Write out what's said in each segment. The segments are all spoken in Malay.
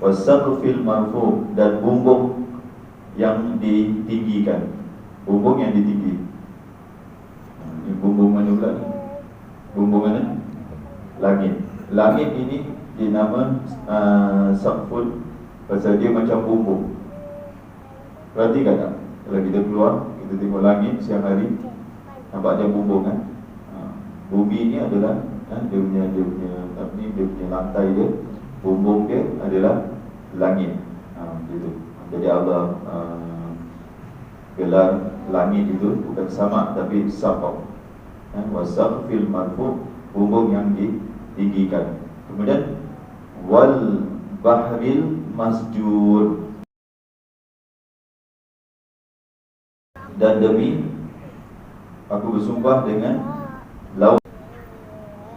wasaqfil marfu, dan bumbung yang ditinggikan. Bumbung yang ditinggi. Ini bumbung mana pula ni? Bumbung mana? Langit. Langit ini dinama saqful pasal dia macam bumbung. Perhatikan tak? Kalau kita keluar, kita tengok langit siang hari, nampak dia bumbung kan? Bumi ni adalah dia punya lantai dia, bumbung dia adalah langit. Gitu. Jadi Allah gelar langit itu bukan sama tapi saqaf. Wasaqfil marfu, bumbung yang ditinggikan. Kemudian wal bahril masjur, dan demi aku bersumpah dengan laut.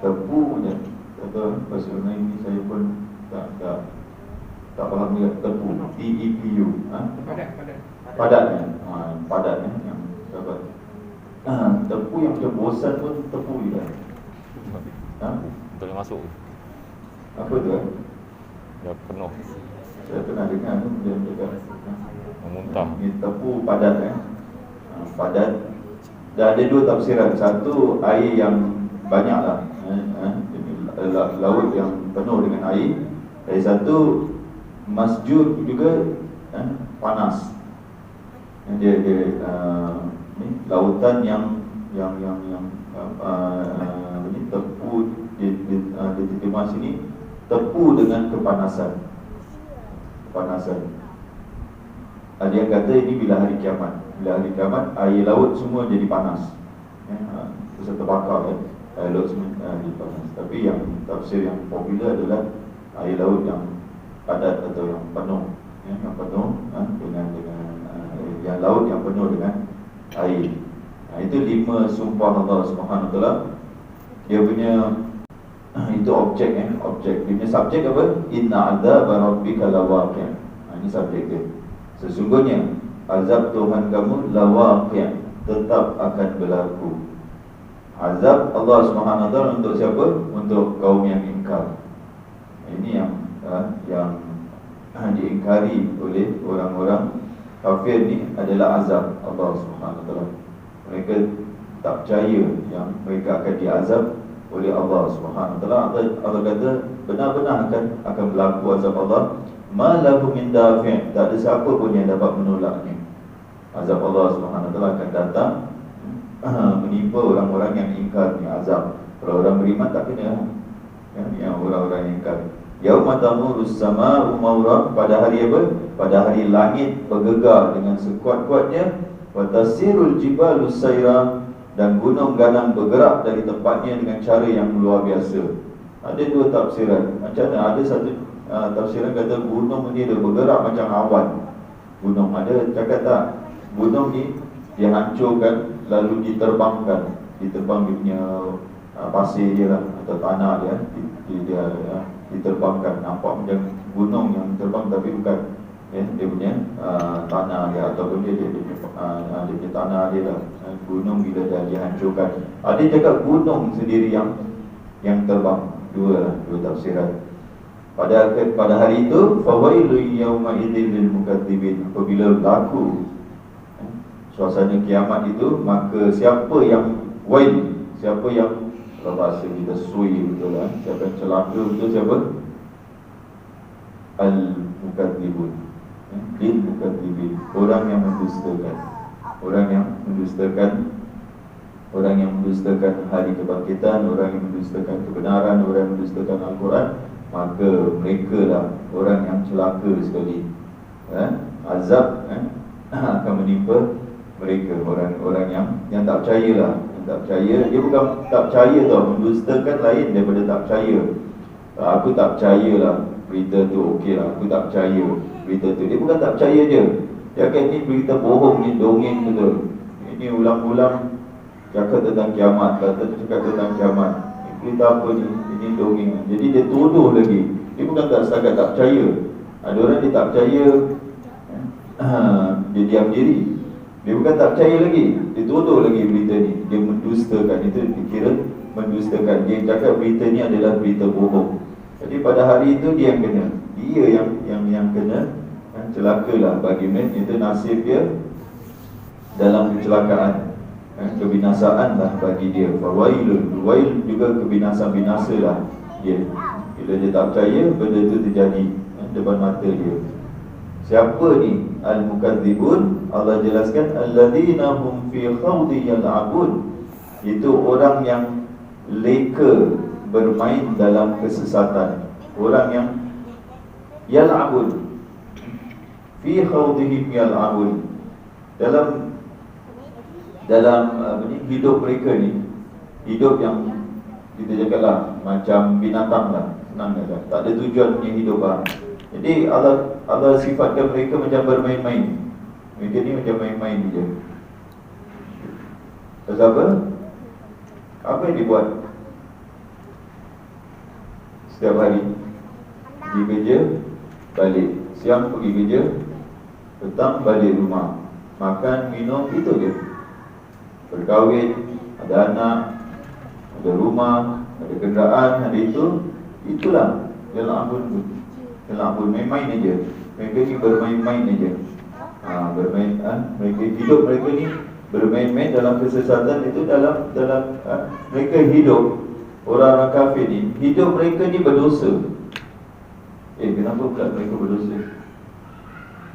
Tepu je. Kata bahasa Melayu ni saya pun tak faham juga. Tepu, T-E-P-U. Padat kan? Padat kan yang sahabat. Tepu yang macam bosan pun tepu juga. Boleh masuk. Apa tu kan? Dah penuh. Saya pernah dengar tu dia cakap Memuntah. ni tepu padat kan? Padat. Dan ada dua tafsiran. Satu, air yang banyak lah, laut yang penuh dengan air. Dari satu, masjur juga panas. Dia ni lautan yang tepu di timur sini, tepu dengan kepanasan. Ada yang kata ini bila hari kiamat. Bila hari kiamat, air laut semua jadi panas. Terus terbakar kan. Air laut semua jadi panas. Tapi yang tafsir yang popular adalah air laut yang padat atau yang penuh. Yang penuh dengan yang laut yang penuh dengan air. Itu 5 sumpah Allah Subhanahu Wa Taala. Dia punya itu objek objek. Dia punya subjek apa? Inna adzaba rabbika lawaqi'. Ini subjek dia. Sesungguhnya azab Tuhan kamu lawaqi', tetap akan berlaku. Azab Allah Subhanahu Wa Taala untuk siapa? Untuk kaum yang ingkar. Ini yang diingkari oleh orang-orang kafir ni adalah azab Allah Subhanahu Wa Taala. Mereka tak percaya yang mereka akan diazab oleh Allah Subhanahu Wa Taala. Allah kata benar-benar akan berlaku azab Allah. Ma lahu min dafi', tak ada siapa pun yang dapat menolaknya. Azab Allah Subhanahu Wa Taala akan datang menimpa orang-orang yang ingkar ni azab. Kalau orang beriman tak kena. Yang orang-orang yang ingkar. Yauma tamurus sama'u mawra, pada hari apa? Pada hari langit bergegar dengan sekuat-kuatnya. Wa tasirul jibalu sayra, dan gunung ganang bergerak dari tempatnya dengan cara yang luar biasa. Ada dua tafsiran. Macam mana? Ada satu tafsiran kata gunung ni dia bergerak macam awan. Gunung ada cakap tak? Gunung ni dia hancurkan lalu diterbangkan. Diterbang dia punya pasir dia lah, atau tanah dia diterbangkan. Nampak macam gunung yang terbang tapi bukan dia punya tanah dia, ataupun dia punya tanah dia lah. Gunung bila dah dihancurkan. Ada cakap gunung sendiri yang terbang. Dua tafsiran. Pada hari itu fawailu yauma idzil lil mukadzibin, apabila berlaku suasana kiamat itu, maka siapa yang wail, siapa yang, kalau bahasa kita sui betul lah, siapa yang celaka betul, siapa? Al-mukadzibun, lil mukadzibin, orang yang mendustakan. Orang yang mendustakan hari kebangkitan, orang yang mendustakan kebenaran, orang yang mendustakan Al-Quran, maka mereka lah orang yang celaka sekali. Azab akan menimpa mereka, orang-orang yang tak percaya lah. Yang tak percaya, dia bukan tak percaya tau, mendustakan lain daripada tak percaya. Aku tak percaya lah berita tu, okey lah, aku tak percaya berita tu. Dia bukan tak percaya je, dia akan ni berita bohong, ni dongeng betul. Ini ulang-ulang cakap tentang kiamat, cakap tentang kiamat. Berita apa ni? Ini dongeng. Jadi dia tuduh lagi. Dia bukan tak setakat tak percaya. Ada orang dia tak percaya, dia diam diri. Dia bukan tak percaya lagi, dia tuduh lagi berita ni. Dia mendustakan, itu dikira mendustakan. Dia cakap berita ni adalah berita bohong. Jadi pada hari itu dia yang kena. Dia yang yang kena celakalah bagi mereka, itu nasib dia dalam kecelakaan, kebinasaan lah bagi dia. Fawailun, wail juga binasa lah dia. Bila dia tak percaya, benda itu terjadi depan mata dia. Siapa ni al-mukadzibun? Allah jelaskan alladzina hum fi khawdi yal'abun, itu orang yang leka bermain dalam kesesatan, orang yang yal'abun fi khawdihim yal'abun, dalam hidup mereka ni, hidup yang kita cakaplah macam binatang lah, senang kata, tak ada tujuan punya hidup lah. Jadi Allah sifatkan mereka macam bermain-main. Mereka ni macam main-main je. Pasal apa? Apa yang dibuat setiap hari? Pergi kerja, balik. Siang pergi kerja, petang balik rumah. Makan, minum, itu je. Berkahwin, ada anak, ada rumah, ada kenderaan, ada itu. Itulah Yal'abun. Yal'abun, main-main aja. Mereka ni bermain-main aja. Mereka hidup, mereka ni bermain-main dalam kesesatan. Itu dalam mereka hidup. Orang-orang kafir ni, hidup mereka ni berdosa. Kenapa pula mereka berdosa?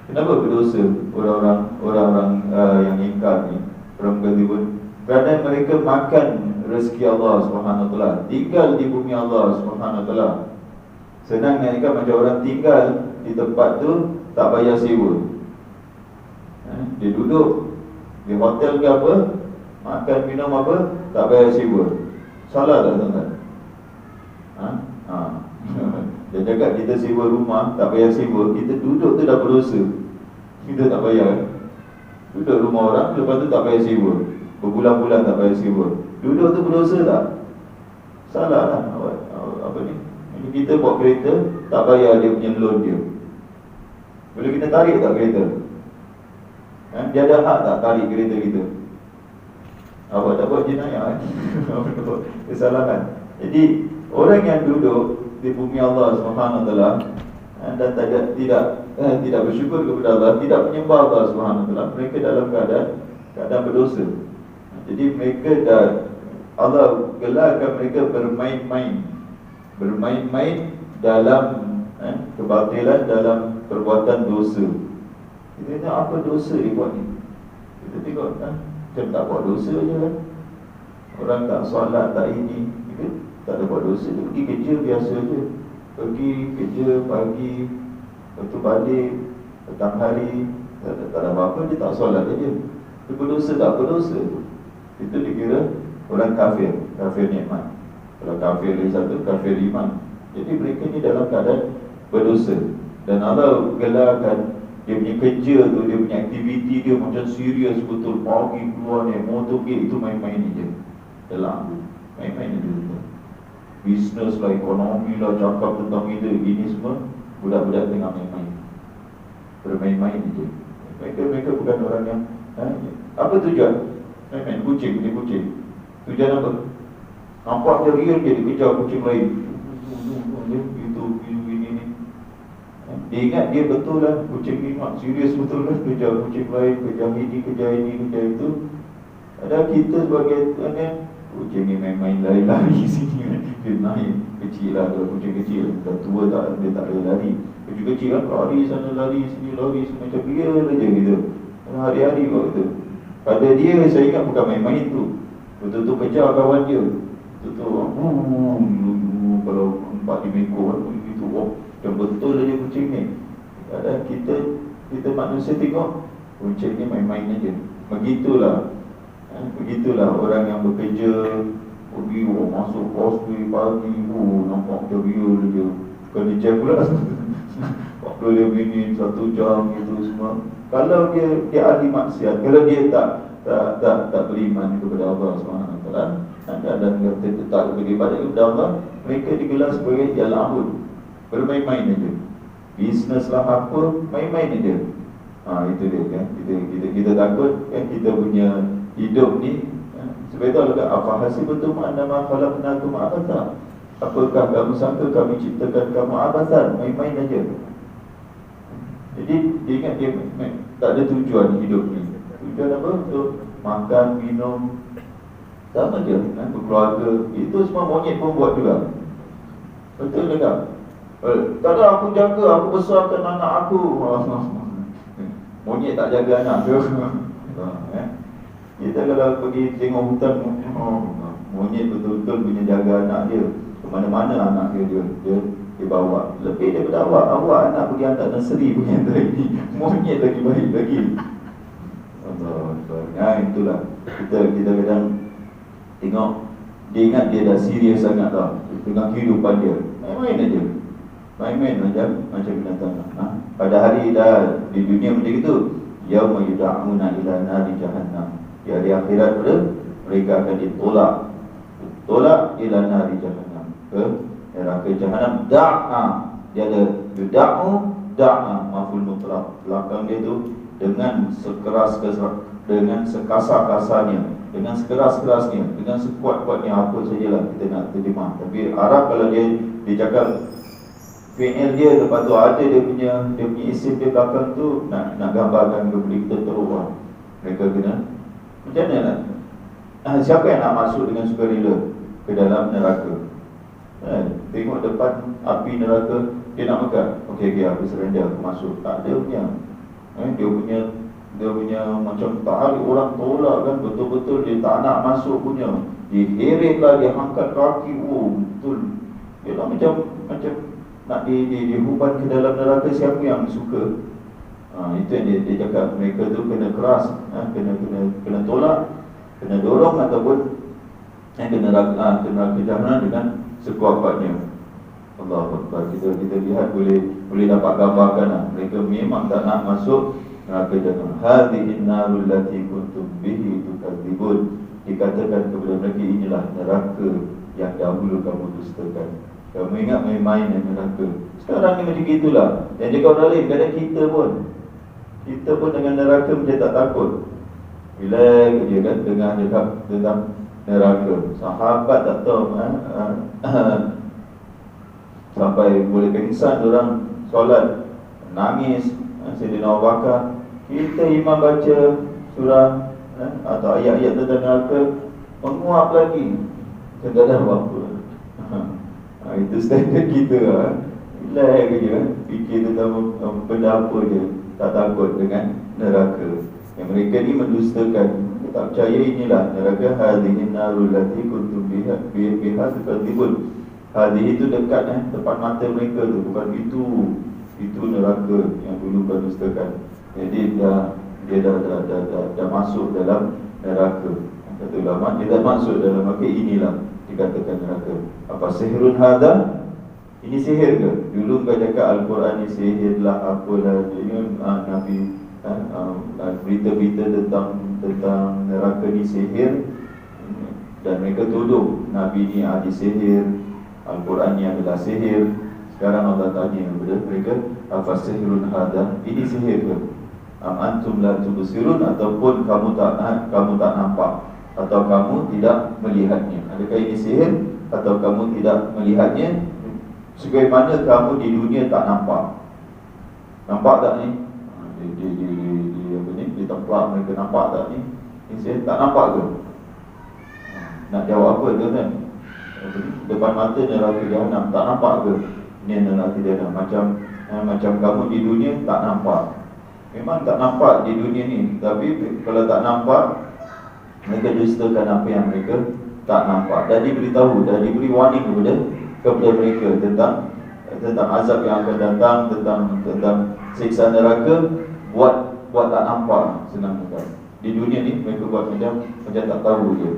Kenapa berdosa orang-orang yang ingkar ni, orang mukadzibun? Kerana mereka makan rezeki Allah SWT, tinggal di bumi Allah SWT. Senang nak macam orang tinggal di tempat tu, tak bayar sewa. Dia duduk di hotel ke apa, makan minum apa, tak bayar sewa. Salah tak tuan-tuan? Dia cakap kita sewa rumah, tak bayar sewa, kita duduk tu dah berdosa. Kita tak bayar. Duduk rumah orang, lepas tu tak bayar sewa, berbulan-bulan tak bayar sewa. Duduk tu berdosa tak? Salah lah. Apa ni? Kita bawa kereta, tak bayar dia punya loan dia. Boleh kita tarik tak kereta? Dia ada hak tak tarik kereta kita? Awak tak buat jenayah kesalahan. Jadi orang yang duduk di bumi Allah SWT dan tidak bersyukur kepada Allah, tidak menyembah Allah SWT, mereka dalam keadaan berdosa. Jadi mereka Allah gelarkan mereka bermain-main dalam kebatilan, dalam perbuatan dosa. Kita tengok apa dosa dia buat ni. Kita tengok macam tak buat dosa je kan. Orang tak solat, tak ini, kita tak ada buat dosa. Dia pergi kerja biasa je. Pergi kerja pagi, lepas tu balik petang hari, tak ada apa-apa, dia tak solat je. Dia berdosa tak berdosa. Itu dikira orang kafir, kafir nikmat. Kalau kafir lagi satu, kafir iman. Jadi mereka ni dalam keadaan berdosa. Dan Allah gelarkan dia punya kerja tu, dia punya aktiviti dia macam serius betul. Pagi keluar naik motor pergi, itu main-main je. Dalam main-main je. Bisnes lah, ekonomi lah, cakap tentang itu, gini semua. Budak-budak tengah main-main, bermain-main je. Mereka bukan orang yang apa tujuan? Main-main, kucing, dia kucing. Tujuan apa? Nampak dia real, dia dikejar kucing lain. Itu ini. Dia ingat dia betul lah, kucing ni mak serius betul lah, kejar kucing lain, kejar ini, kejar itu. Ada kita sebagai kucing ni main-main lari-lari sini. Dia naik kecil lah, kalau kucing kecil dah tua tak, dia tak ada lari. Kucing kecil kan lari sana, lari sini, lari sini, macam real aja gitu. Hari-hari kok gitu. Pada dia saya ingat bukan main-main tu, betul-betul kejar kawan dia. Betul-betul kalau empat di minggu kan begitu. Dan betul aja kucing ni. Kadang kita manusia tengok kucing ni main-main aja. Begitulah orang yang bekerja, pergi masuk causeway pagi, nampak dia real je. Kena check pula. Waktu dia begini 1 jam itu semua. Kalau dia ahli maksiat, kalau dia tak beriman kepada Allah SWT, dan dia tak beribadat kepada Allah, mereka digelar sebagai yal'abun, bermain-main aja. Bisnes lah apa, main-main aja. Itu dia kan. Kita takut kan kita punya hidup ni sebab itu Allah apa hasibatum annama khalaqnakum abatha. Apakah kamu sangka kami ciptakan kamu abatan, main-main aja. Jadi dia ingat dia tak ada tujuan hidup ni. Tujuan apa? Untuk makan, minum, sama je berkeluarga. Itu semua monyet pun buat juga. Betul ke tak? Tak ada, aku jaga, aku besarkan anak aku. Monyet tak jaga anak ke? Kita kalau pergi tengok hutan, monyet betul-betul punya jaga anak dia. Kemana-mana anak dia bawa. Lebih daripada awak anak pergi hantar nursery punya tadi. Monyet lagi baik lagi. Allah, itulah kita kadang tengok, dia ingat dia dah serius sangat tau dengan kehidupan dia. Main-main aja, main-main macam binatang. Pada hari dah di dunia macam itu, yauma yud'auna ila nari jahannam. Di hari akhirat mereka akan ditolak ila nari jahannam, ke neraka jahannam. Da'a, dia ada yud'u, da'a maf'ul mutlaq. Belakang dia tu dengan dengan sekasar-kasarnya, dengan sekeras-kerasnya, dengan sekuat-kuatnya, apa sajalah kita nak terjemah. Tapi Arab kalau dia cakap fi'il dia, lepas tu ada dia punya isim dia belakang tu, nak gambarkan kepada kita teruk. Mereka kena macam mana nak? Siapa yang nak masuk dengan sukarela ke dalam neraka? Tengok depan api neraka, dia nak makan. Okey, aku surrender, aku masuk. Tak ada punya. Dia punya macam tak hari orang tolak kan, betul-betul dia tak nak masuk punya. Diheret lah, dia angkat kaki. Betul. Dia lah macam nak dihuban ke dalam neraka. Siapa yang suka? Itu yang dia cakap, mereka tu kena keras, kena tolak, kena dorong, ataupun kena jahannam dengan sekuat-kuatnya. Allah Akbar. Kita lihat boleh dapat gambarkan lah. Mereka memang tak nak masuk neraka jahannam. Hadhihi an-narul lati kuntum bihi tukadzibun. Dikatakan kepada mereka, inilah neraka yang dahulu kamu dustakan. Kamu ingat main-main dengan neraka. Sekarang ni macam gitulah. Yang jaga orang lain, kadang kita pun dengan neraka macam tak takut. Bila dia kan dengar tentang neraka, sahabat tak tahu sampai boleh pingsan orang solat, nangis. Sayyidina Abu Bakar, kita imam baca surah atau ayat-ayat tentang neraka, menguap lagi. Kita dah apa? Itu standard kita. Relax je, fikir tentang benda apa je, tak takut dengan neraka. Yang mereka ni mendustakan, tak percaya inilah neraka. Hadhihi narul lati kuntum biha tukadzibun. Hadhihi itu dekat depan mata mereka tu, bukan itu neraka yang dulu kau dustakan. Jadi dia dah masuk dalam neraka. Kata ulama, dia dah masuk dalam neraka. Inilah dikatakan neraka. Apa sihrun hadha? Ini sihir ke? Dulu kau cakap Al-Quran ni sihir lah, apalah. Nabi berita-berita tentang neraka ni sihir, dan mereka tuduh Nabi ni ahli sihir, Al-Quran ni adalah sihir. Sekarang Allah tanya kepada mereka, apa sihrun hadha? Ini sihir ke? Am antum la tubsirun, ataupun kamu tak nampak, atau kamu tidak melihatnya. Adakah ini sihir atau kamu tidak melihatnya? Sebagaimana kamu di dunia tak nampak. Nampak tak ni? Di tempat mereka, nampak tak ni? Ini sihir, tak nampak ke? Nak jawab apa tu kan? Depan mata neraka jahannam, tak nampak ke? Ini neraka jahannam. Macam kamu di dunia tak nampak. Memang tak nampak di dunia ni, tapi kalau tak nampak, mereka dustakan apa yang mereka tak nampak. Dan diberitahu, dan diberi warning kepada mereka tentang azab yang akan datang, tentang siksa neraka. Buat tak nampak, senang kata. Di dunia ni mereka buat macam tak tahu je.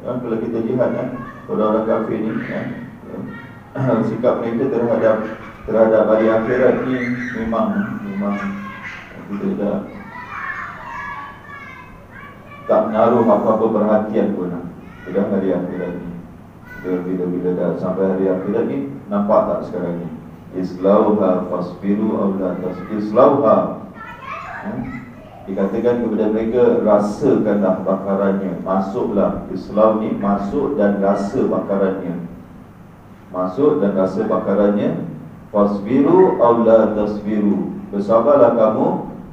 Kalau kita lihat orang-orang kafir ni, sikap mereka terhadap hari akhirat ni memang kita tak menaruh apa-apa perhatian pun pada hari akhirat ni. Bila dah sampai hari akhirat ni, nampak tak sekarang ni? Islauha fasbiru aw la tasbiru. Islauha, dikatakan kepada mereka, rasakanlah bakarannya. Masuklah. Islau ni masuk dan rasa bakarannya. Masuk dan rasa bakarannya. Fasbiru aw la tasbiru, bersabarlah kamu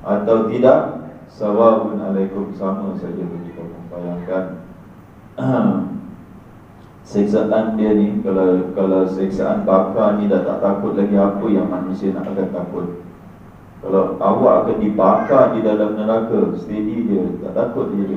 atau tidak, sawabun alaikum, sama saja bagi kamu. Bayangkan siksaan dia ni, kalau siksaan bakar ni dah tak takut lagi, apa yang manusia nak akan takut? Kalau awak akan dibakar di dalam neraka, steady dia, tak takut dia.